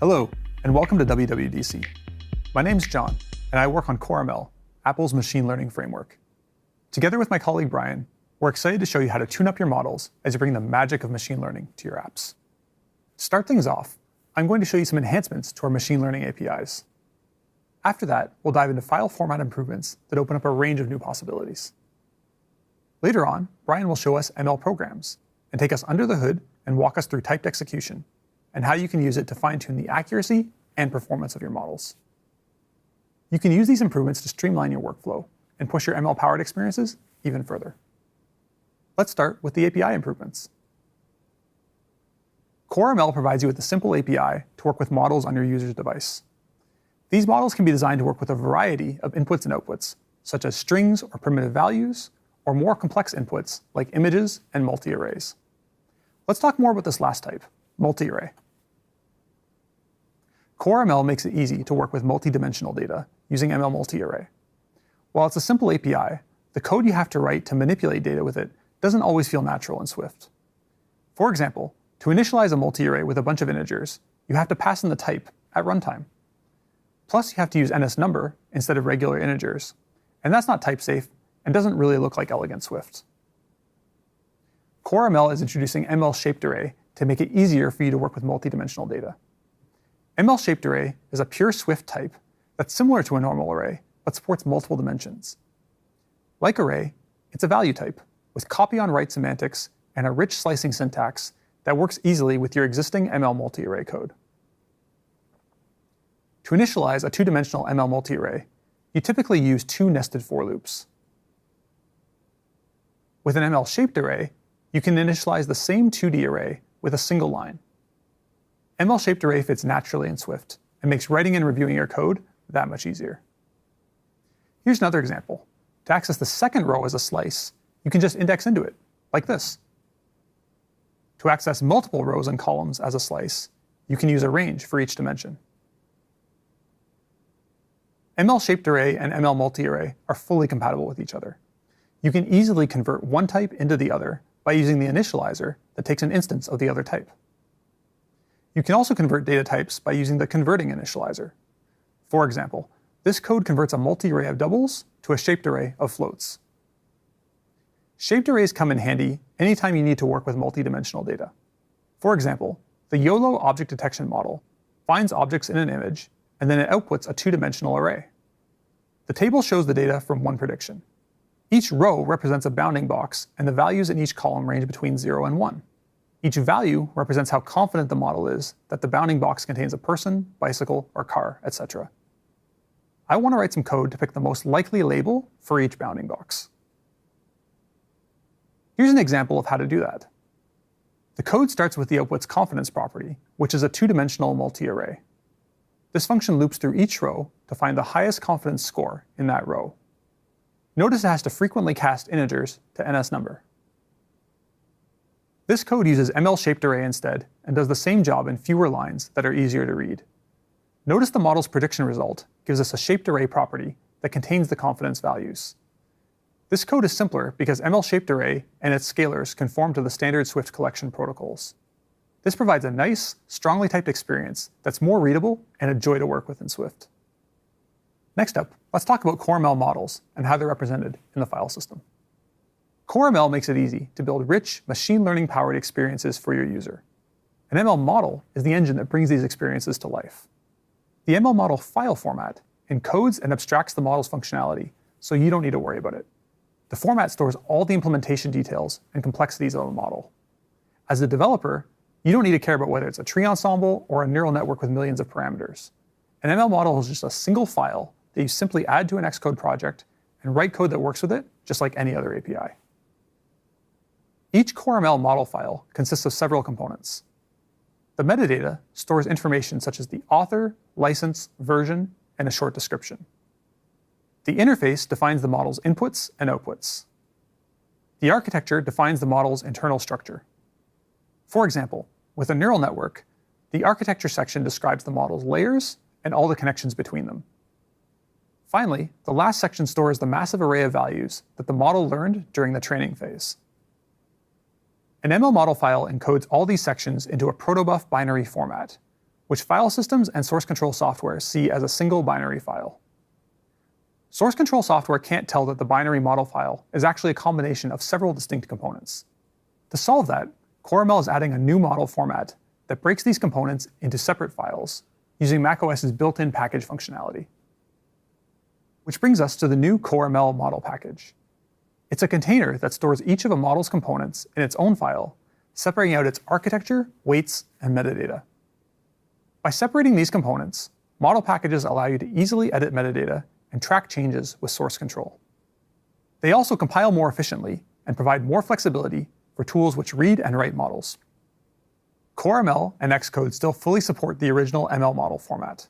Hello, and welcome to WWDC. My name's John, and I work on CoreML, Apple's machine learning framework. Together with my colleague Brian, we're excited to show you how to tune up your models as you bring the magic of machine learning to your apps. To start things off, I'm going to show you some enhancements to our machine learning APIs. After that, we'll dive into file format improvements that open up a range of new possibilities. Later on, Brian will show us ML programs and take us under the hood and walk us through typed execution and how you can use it to fine-tune the accuracy and performance of your models. You can use these improvements to streamline your workflow and push your ML-powered experiences even further. Let's start with the API improvements. CoreML provides you with a simple API to work with models on your user's device. These models can be designed to work with a variety of inputs and outputs, such as strings or primitive values, or more complex inputs like images and multi-arrays. Let's talk more about this last type, multi-array. CoreML makes it easy to work with multi-dimensional data using ML multi-array. While it's a simple API, the code you have to write to manipulate data with it doesn't always feel natural in Swift. For example, to initialize a multi-array with a bunch of integers, you have to pass in the type at runtime. Plus, you have to use NSNumber instead of regular integers, and that's not type safe and doesn't really look like elegant Swift. CoreML is introducing MLShapedArray to make it easier for you to work with multi-dimensional data. MLShapedArray is a pure Swift type that's similar to a normal array, but supports multiple dimensions. Like array, it's a value type with copy-on-write semantics and a rich slicing syntax that works easily with your existing ML multi-array code. To initialize a two-dimensional ML multi-array, you typically use two nested for loops. With an MLShapedArray, you can initialize the same 2D array with a single line. MLShapedArray fits naturally in Swift and makes writing and reviewing your code that much easier. Here's another example. To access the second row as a slice, you can just index into it, like this. To access multiple rows and columns as a slice, you can use a range for each dimension. MLShapedArray and ML multi-array are fully compatible with each other. You can easily convert one type into the other by using the initializer that takes an instance of the other type. You can also convert data types by using the converting initializer. For example, this code converts a multi-array of doubles to a shaped array of floats. Shaped arrays come in handy anytime you need to work with multi-dimensional data. For example, the YOLO object detection model finds objects in an image, and then it outputs a two-dimensional array. The table shows the data from one prediction. Each row represents a bounding box, and the values in each column range between 0 and 1. Each value represents how confident the model is that the bounding box contains a person, bicycle, or car, etc. I want to write some code to pick the most likely label for each bounding box. Here's an example of how to do that. The code starts with the output's confidence property, which is a two-dimensional multi-array. This function loops through each row to find the highest confidence score in that row. Notice it has to frequently cast integers to NSNumber. This code uses MLShapedArray instead and does the same job in fewer lines that are easier to read. Notice the model's prediction result gives us a shaped array property that contains the confidence values. This code is simpler because MLShapedArray and its scalars conform to the standard Swift collection protocols. This provides a nice, strongly typed experience that's more readable and a joy to work with in Swift. Next up, let's talk about CoreML models and how they're represented in the file system. CoreML makes it easy to build rich, machine learning-powered experiences for your user. An ML model is the engine that brings these experiences to life. The ML model file format encodes and abstracts the model's functionality, so you don't need to worry about it. The format stores all the implementation details and complexities of a model. As a developer, you don't need to care about whether it's a tree ensemble or a neural network with millions of parameters. An ML model is just a single file that you simply add to an Xcode project and write code that works with it, just like any other API. Each CoreML model file consists of several components. The metadata stores information such as the author, license, version, and a short description. The interface defines the model's inputs and outputs. The architecture defines the model's internal structure. For example, with a neural network, the architecture section describes the model's layers and all the connections between them. Finally, the last section stores the massive array of values that the model learned during the training phase. An ML model file encodes all these sections into a protobuf binary format, which file systems and source control software see as a single binary file. Source control software can't tell that the binary model file is actually a combination of several distinct components. To solve that, CoreML is adding a new model format that breaks these components into separate files using macOS's built-in package functionality. Which brings us to the new CoreML model package. It's a container that stores each of a model's components in its own file, separating out its architecture, weights, and metadata. By separating these components, model packages allow you to easily edit metadata and track changes with source control. They also compile more efficiently and provide more flexibility for tools which read and write models. CoreML and Xcode still fully support the original ML model format,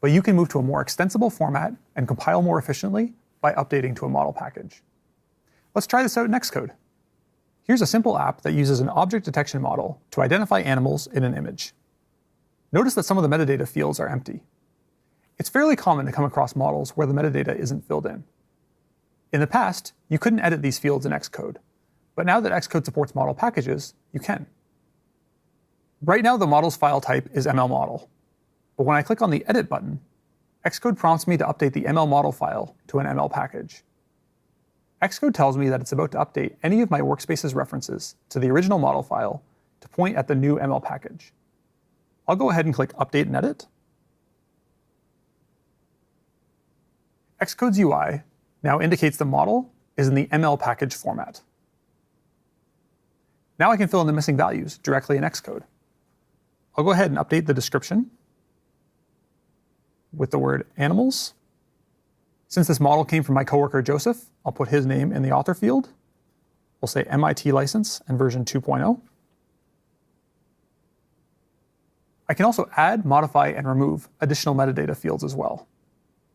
but you can move to a more extensible format and compile more efficiently by updating to a model package. Let's try this out in Xcode. Here's a simple app that uses an object detection model to identify animals in an image. Notice that some of the metadata fields are empty. It's fairly common to come across models where the metadata isn't filled in. In the past, you couldn't edit these fields in Xcode, but now that Xcode supports model packages, you can. Right now, the model's file type is ML model, but when I click on the Edit button, Xcode prompts me to update the ML model file to an ML package. Xcode tells me that it's about to update any of my workspace's references to the original model file to point at the new ML package. I'll go ahead and click Update and Edit. Xcode's UI now indicates the model is in the ML package format. Now I can fill in the missing values directly in Xcode. I'll go ahead and update the description with the word animals. Since this model came from my coworker Joseph, I'll put his name in the author field. We'll say MIT license and version 2.0. I can also add, modify, and remove additional metadata fields as well.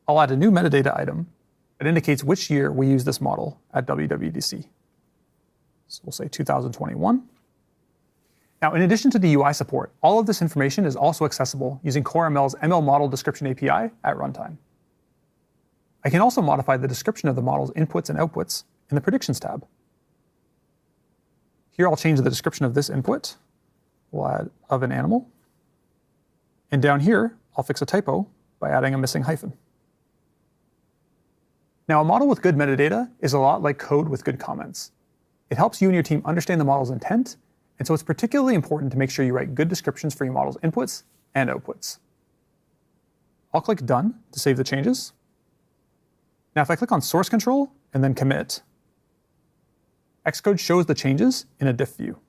I'll add a new metadata item that indicates which year we use this model at WWDC. So we'll say 2021. Now, in addition to the UI support, all of this information is also accessible using CoreML's ML Model Description API at runtime. I can also modify the description of the model's inputs and outputs in the Predictions tab. Here I'll change the description of this input. We'll add of an animal. And down here, I'll fix a typo by adding a missing hyphen. Now, a model with good metadata is a lot like code with good comments. It helps you and your team understand the model's intent, and so it's particularly important to make sure you write good descriptions for your model's inputs and outputs. I'll click Done to save the changes. Now, if I click on Source Control and then Commit, Xcode shows the changes in a diff view.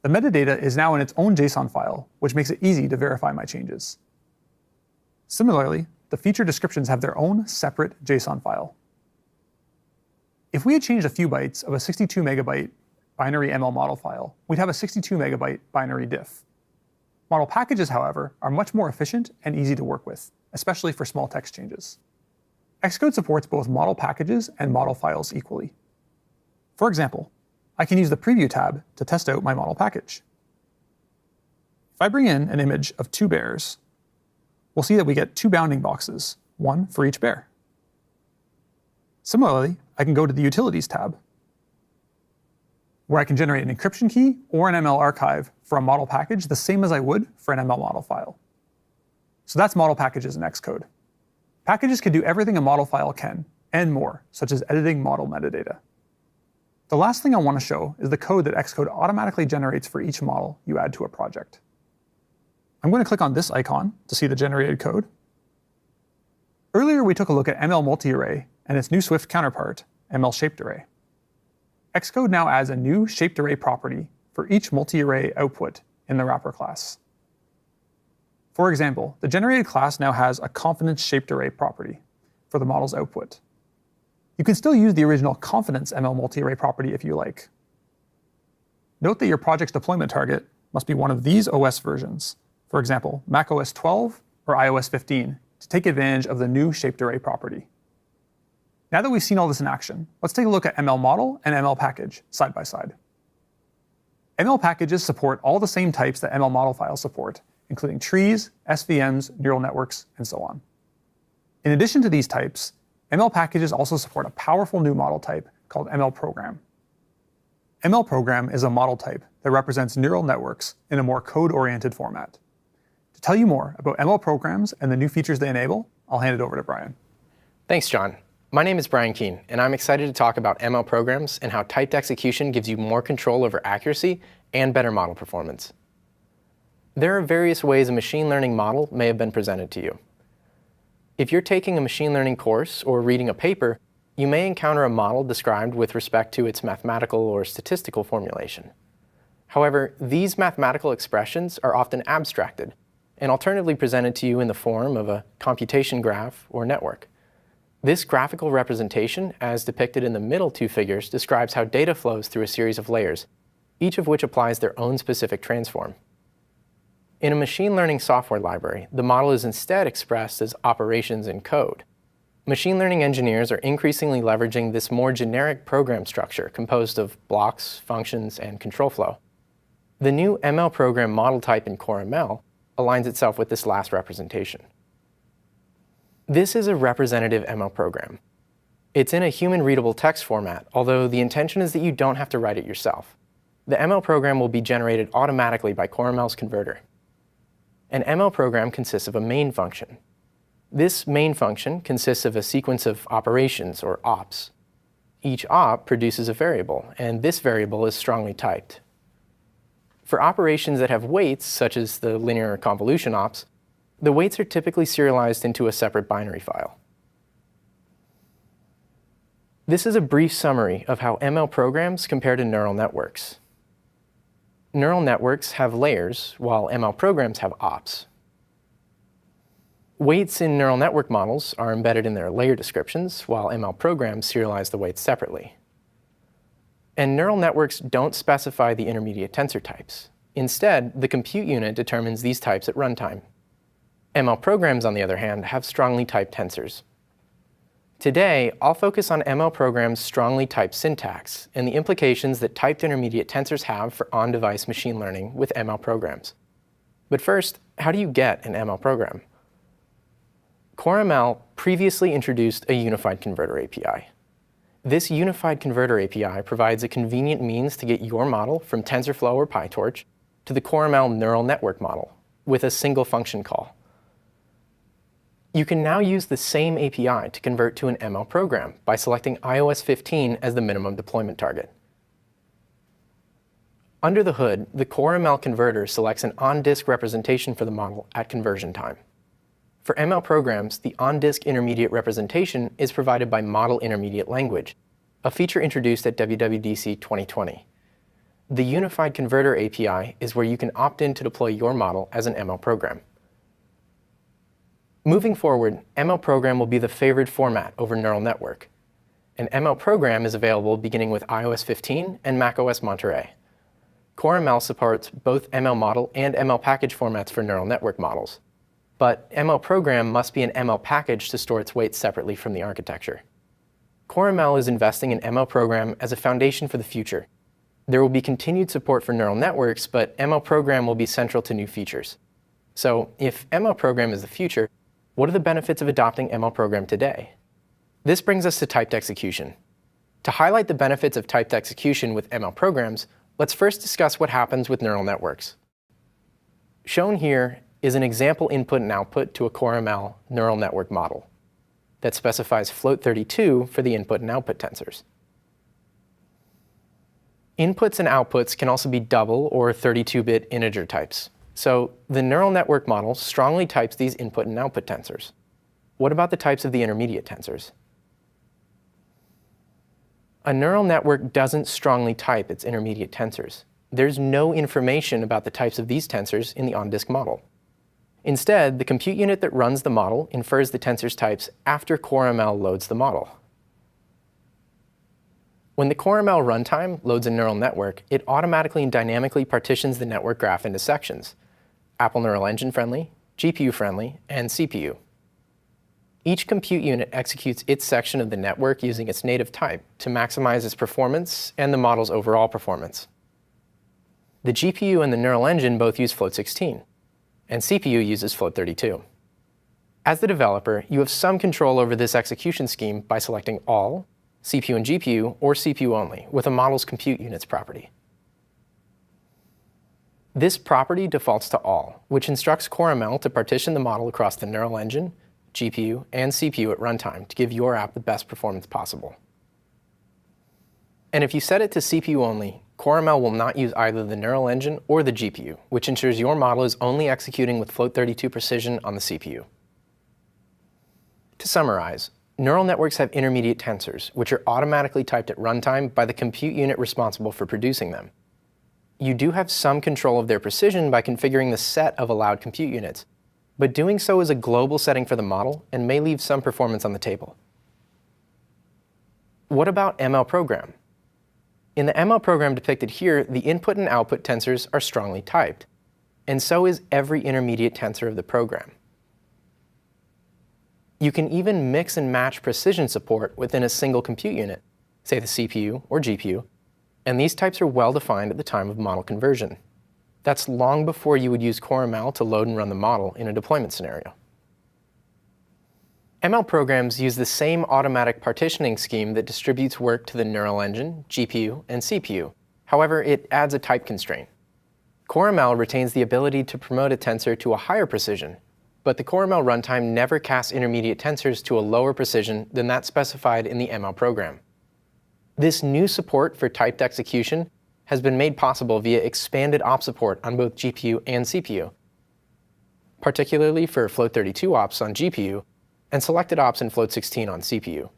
The metadata is now in its own JSON file, which makes it easy to verify my changes. Similarly, the feature descriptions have their own separate JSON file. If we had changed a few bytes of a 62 megabyte binary ML model file, we'd have a 62 megabyte binary diff. Model packages, however, are much more efficient and easy to work with, especially for small text changes. Xcode supports both model packages and model files equally. For example, I can use the Preview tab to test out my model package. If I bring in an image of 2 bears, we'll see that we get 2 bounding boxes, one for each bear. Similarly, I can go to the Utilities tab, where I can generate an encryption key or an ML archive for a model package the same as I would for an ML model file. So that's model packages in Xcode. Packages can do everything a model file can, and more, such as editing model metadata. The last thing I want to show is the code that Xcode automatically generates for each model you add to a project. I'm going to click on this icon to see the generated code. Earlier, we took a look at ML multi-array and its new Swift counterpart, MLShapedArray. Xcode now adds a new shaped array property for each multi-array output in the wrapper class. For example, the generated class now has a confidence shaped array property for the model's output. You can still use the original confidence ML multi-array property if you like. Note that your project's deployment target must be one of these OS versions, for example, macOS 12 or iOS 15, to take advantage of the new shaped array property. Now that we've seen all this in action, let's take a look at ML model and ML package side by side. ML packages support all the same types that ML model files support, including trees, SVMs, neural networks, and so on. In addition to these types, ML packages also support a powerful new model type called ML program. MLProgram is a model type that represents neural networks in a more code-oriented format. To tell you more about ML programs and the new features they enable, I'll hand it over to Brian. Thanks, John. My name is Brian Keene, and I'm excited to talk about ML programs and how typed execution gives you more control over accuracy and better model performance. There are various ways a machine learning model may have been presented to you. If you're taking a machine learning course or reading a paper, you may encounter a model described with respect to its mathematical or statistical formulation. However, these mathematical expressions are often abstracted and alternatively presented to you in the form of a computation graph or network. This graphical representation, as depicted in the middle two figures, describes how data flows through a series of layers, each of which applies their own specific transform. In a machine learning software library, the model is instead expressed as operations in code. Machine learning engineers are increasingly leveraging this more generic program structure composed of blocks, functions, and control flow. The new ML program model type in Core ML aligns itself with this last representation. This is a representative ML program. It's in a human-readable text format, although the intention is that you don't have to write it yourself. The ML program will be generated automatically by Core ML's converter. An ML program consists of a main function. This main function consists of a sequence of operations, or ops. Each op produces a variable, and this variable is strongly typed. For operations that have weights, such as the linear convolution ops, the weights are typically serialized into a separate binary file. This is a brief summary of how ML programs compare to neural networks. Neural networks have layers, while ML programs have ops. Weights in neural network models are embedded in their layer descriptions, while ML programs serialize the weights separately. And neural networks don't specify the intermediate tensor types. Instead, the compute unit determines these types at runtime. ML programs, on the other hand, have strongly typed tensors. Today, I'll focus on ML programs' strongly typed syntax and the implications that typed intermediate tensors have for on-device machine learning with ML programs. But first, how do you get an ML program? Core ML previously introduced a unified converter API. This unified converter API provides a convenient means to get your model from TensorFlow or PyTorch to the Core ML neural network model with a single function call. You can now use the same API to convert to an ML program by selecting iOS 15 as the minimum deployment target. Under the hood, the Core ML converter selects an on-disk representation for the model at conversion time. For ML programs, the on-disk intermediate representation is provided by Model Intermediate Language, a feature introduced at WWDC21. The Unified Converter API is where you can opt in to deploy your model as an ML program. Moving forward, ML program will be the favored format over neural network. An ML program is available beginning with iOS 15 and macOS Monterey. Core ML supports both ML model and ML package formats for neural network models. But ML program must be an ML package to store its weights separately from the architecture. Core ML is investing in ML program as a foundation for the future. There will be continued support for neural networks, but ML program will be central to new features. So if ML program is the future, what are the benefits of adopting ML program today? This brings us to typed execution. To highlight the benefits of typed execution with ML programs, let's first discuss what happens with neural networks. Shown here is an example input and output to a Core ML neural network model that specifies float32 for the input and output tensors. Inputs and outputs can also be double or 32-bit integer types. So the neural network model strongly types these input and output tensors. What about the types of the intermediate tensors? A neural network doesn't strongly type its intermediate tensors. There's no information about the types of these tensors in the on-disk model. Instead, the compute unit that runs the model infers the tensor's types after Core ML loads the model. When the Core ML runtime loads a neural network, it automatically and dynamically partitions the network graph into sections: Apple Neural Engine friendly, GPU friendly, and CPU. Each compute unit executes its section of the network using its native type to maximize its performance and the model's overall performance. The GPU and the neural engine both use float16, and CPU uses float32. As the developer, you have some control over this execution scheme by selecting all, CPU and GPU, or CPU only, with a model's compute units property. This property defaults to all, which instructs CoreML to partition the model across the neural engine, GPU, and CPU at runtime to give your app the best performance possible. And if you set it to CPU only, CoreML will not use either the neural engine or the GPU, which ensures your model is only executing with float32 precision on the CPU. To summarize, neural networks have intermediate tensors, which are automatically typed at runtime by the compute unit responsible for producing them. You do have some control of their precision by configuring the set of allowed compute units, but doing so is a global setting for the model and may leave some performance on the table. What about ML program? In the ML program depicted here, the input and output tensors are strongly typed, and so is every intermediate tensor of the program. You can even mix and match precision support within a single compute unit, say the CPU or GPU, and these types are well defined at the time of model conversion. That's long before you would use CoreML to load and run the model in a deployment scenario. ML programs use the same automatic partitioning scheme that distributes work to the neural engine, GPU, and CPU. However, it adds a type constraint. CoreML retains the ability to promote a tensor to a higher precision, but the CoreML runtime never casts intermediate tensors to a lower precision than that specified in the ML program. This new support for typed execution has been made possible via expanded op support on both GPU and CPU, particularly for float32 ops on GPU and selected ops in float16 on CPU.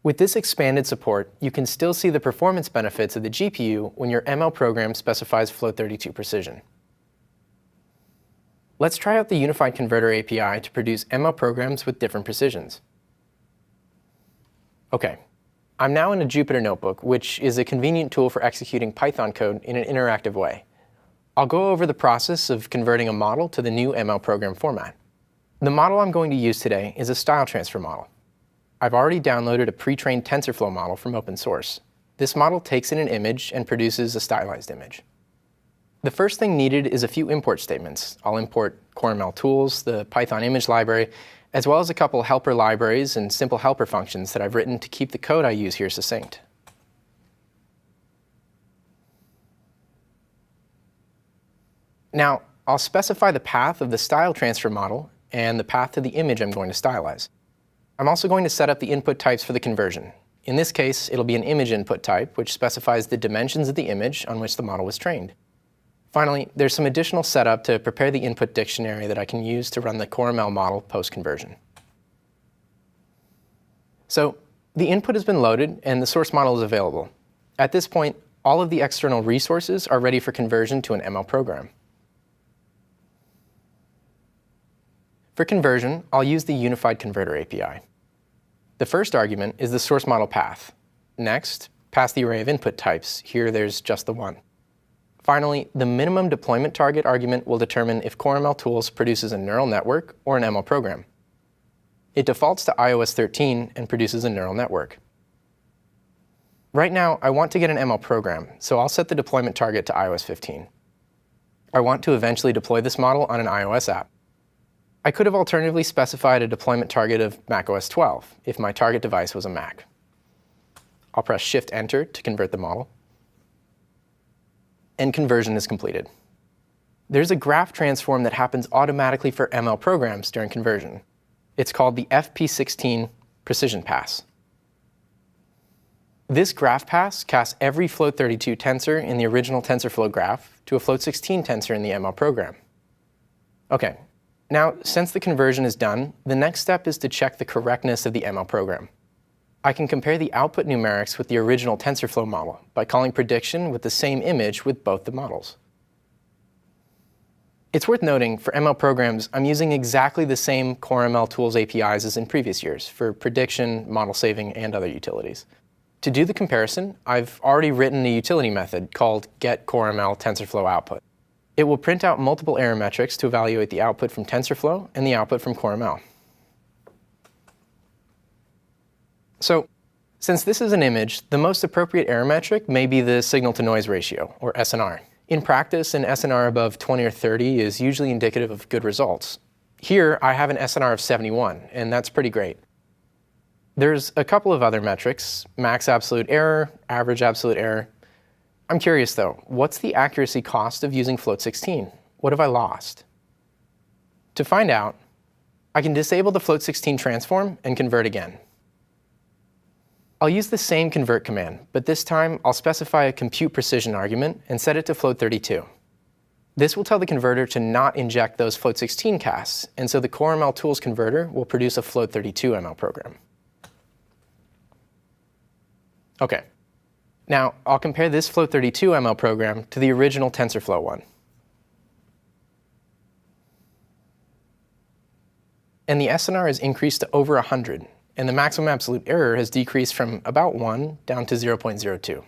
With this expanded support, you can still see the performance benefits of the GPU when your ML program specifies float32 precision. Let's try out the Unified Converter API to produce ML programs with different precisions. OK. I'm now in a Jupyter Notebook, which is a convenient tool for executing Python code in an interactive way. I'll go over the process of converting a model to the new ML program format. The model I'm going to use today is a style transfer model. I've already downloaded a pre-trained TensorFlow model from open source. This model takes in an image and produces a stylized image. The first thing needed is a few import statements. I'll import CoreML tools, the Python image library, as well as a couple helper libraries and simple helper functions that I've written to keep the code I use here succinct. Now, I'll specify the path of the style transfer model and the path to the image I'm going to stylize. I'm also going to set up the input types for the conversion. In this case, it'll be an image input type, which specifies the dimensions of the image on which the model was trained. Finally, there's some additional setup to prepare the input dictionary that I can use to run the CoreML model post-conversion. So the input has been loaded, and the source model is available. At this point, all of the external resources are ready for conversion to an ML program. For conversion, I'll use the Unified Converter API. The first argument is the source model path. Next, pass the array of input types. Here, there's just the one. Finally, the minimum deployment target argument will determine if CoreML Tools produces a neural network or an ML program. It defaults to iOS 13 and produces a neural network. Right now, I want to get an ML program, so I'll set the deployment target to iOS 15. I want to eventually deploy this model on an iOS app. I could have alternatively specified a deployment target of macOS 12 if my target device was a Mac. I'll press Shift-Enter to convert the model. And conversion is completed. There's a graph transform that happens automatically for ML programs during conversion. It's called the FP16 precision pass. This graph pass casts every float32 tensor in the original TensorFlow graph to a float16 tensor in the ML program. OK, now since the conversion is done, the next step is to check the correctness of the ML program. I can compare the output numerics with the original TensorFlow model by calling prediction with the same image with both the models. It's worth noting, for ML programs, I'm using exactly the same CoreML Tools APIs as in previous years for prediction, model saving, and other utilities. To do the comparison, I've already written a utility method called getCoreML TensorFlow output. It will print out multiple error metrics to evaluate the output from TensorFlow and the output from CoreML. So, since this is an image, the most appropriate error metric may be the signal-to-noise ratio, or SNR. In practice, an SNR above 20 or 30 is usually indicative of good results. Here, I have an SNR of 71, and that's pretty great. There's a couple of other metrics, max absolute error, average absolute error. I'm curious though, what's the accuracy cost of using float16? What have I lost? To find out, I can disable the float16 transform and convert again. I'll use the same convert command, but this time I'll specify a compute precision argument and set it to float32. This will tell the converter to not inject those float16 casts, and so the Core ML Tools converter will produce a float32 ML program. OK. Now, I'll compare this float32 ML program to the original TensorFlow one. And the SNR is increased to over 100, and the maximum absolute error has decreased from about 1 down to 0.02.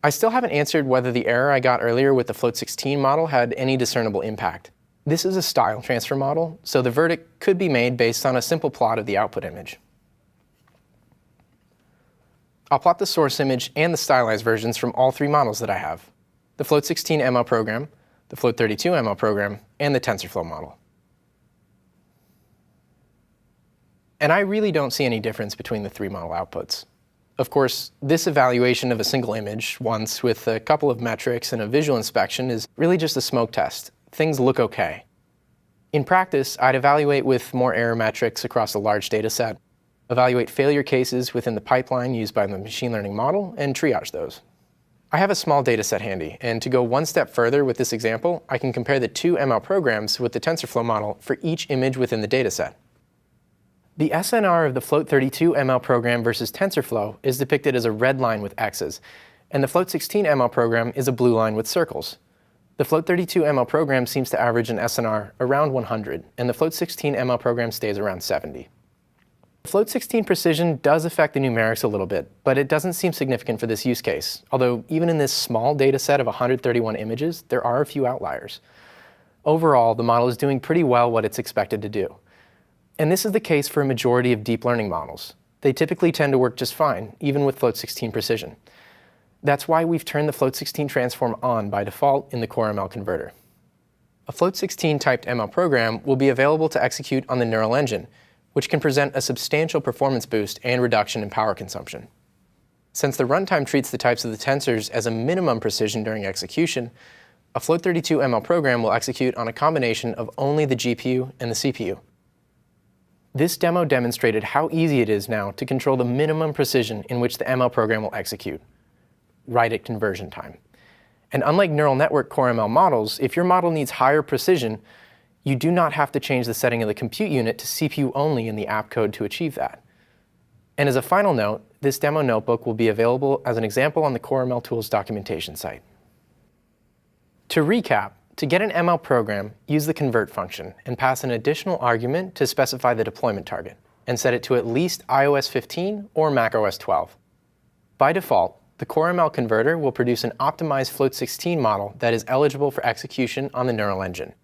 I still haven't answered whether the error I got earlier with the float16 model had any discernible impact. This is a style transfer model, so the verdict could be made based on a simple plot of the output image. I'll plot the source image and the stylized versions from all three models that I have: the float16 ML program, the float32 ML program, and the TensorFlow model. And I really don't see any difference between the three model outputs. Of course, this evaluation of a single image once with a couple of metrics and a visual inspection is really just a smoke test. Things look OK. In practice, I'd evaluate with more error metrics across a large data set, evaluate failure cases within the pipeline used by the machine learning model, and triage those. I have a small data set handy, and to go one step further with this example, I can compare the two ML programs with the TensorFlow model for each image within the data set. The SNR of the float32 ML program versus TensorFlow is depicted as a red line with X's, and the float16 ML program is a blue line with circles. The float32 ML program seems to average an SNR around 100, and the float16 ML program stays around 70. Float16 precision does affect the numerics a little bit, but it doesn't seem significant for this use case, although even in this small data set of 131 images, there are a few outliers. Overall, the model is doing pretty well what it's expected to do. And this is the case for a majority of deep learning models. They typically tend to work just fine, even with float16 precision. That's why we've turned the float16 transform on by default in the Core ML converter. A float16 typed ML program will be available to execute on the neural engine, which can present a substantial performance boost and reduction in power consumption. Since the runtime treats the types of the tensors as a minimum precision during execution, a float32 ML program will execute on a combination of only the GPU and the CPU. This demo demonstrated how easy it is now to control the minimum precision in which the ML program will execute, right at conversion time. And unlike neural network Core ML models, if your model needs higher precision, you do not have to change the setting of the compute unit to CPU only in the app code to achieve that. And as a final note, this demo notebook will be available as an example on the Core ML Tools documentation site. To recap, to get an ML program, use the convert function and pass an additional argument to specify the deployment target, and set it to at least iOS 15 or macOS 12. By default, the Core ML converter will produce an optimized float16 model that is eligible for execution on the neural engine.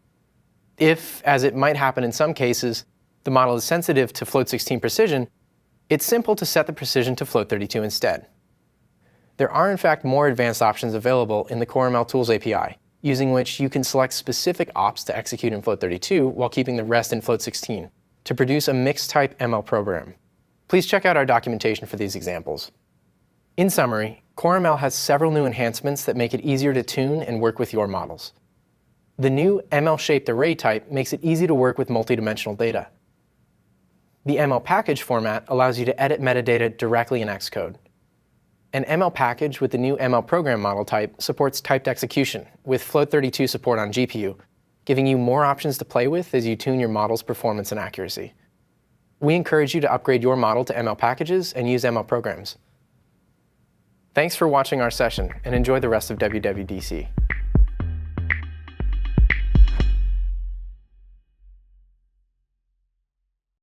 If, as it might happen in some cases, the model is sensitive to float16 precision, it's simple to set the precision to float32 instead. There are in fact more advanced options available in the Core ML Tools API, using which you can select specific ops to execute in float32 while keeping the rest in float16 to produce a mixed-type ML program. Please check out our documentation for these examples. In summary, Core ML has several new enhancements that make it easier to tune and work with your models. The new MLShapedArray type makes it easy to work with multidimensional data. The ML package format allows you to edit metadata directly in Xcode. An ML package with the new ML program model type supports typed execution with float32 support on GPU, giving you more options to play with as you tune your model's performance and accuracy. We encourage you to upgrade your model to ML packages and use ML programs. Thanks for watching our session, and enjoy the rest of WWDC.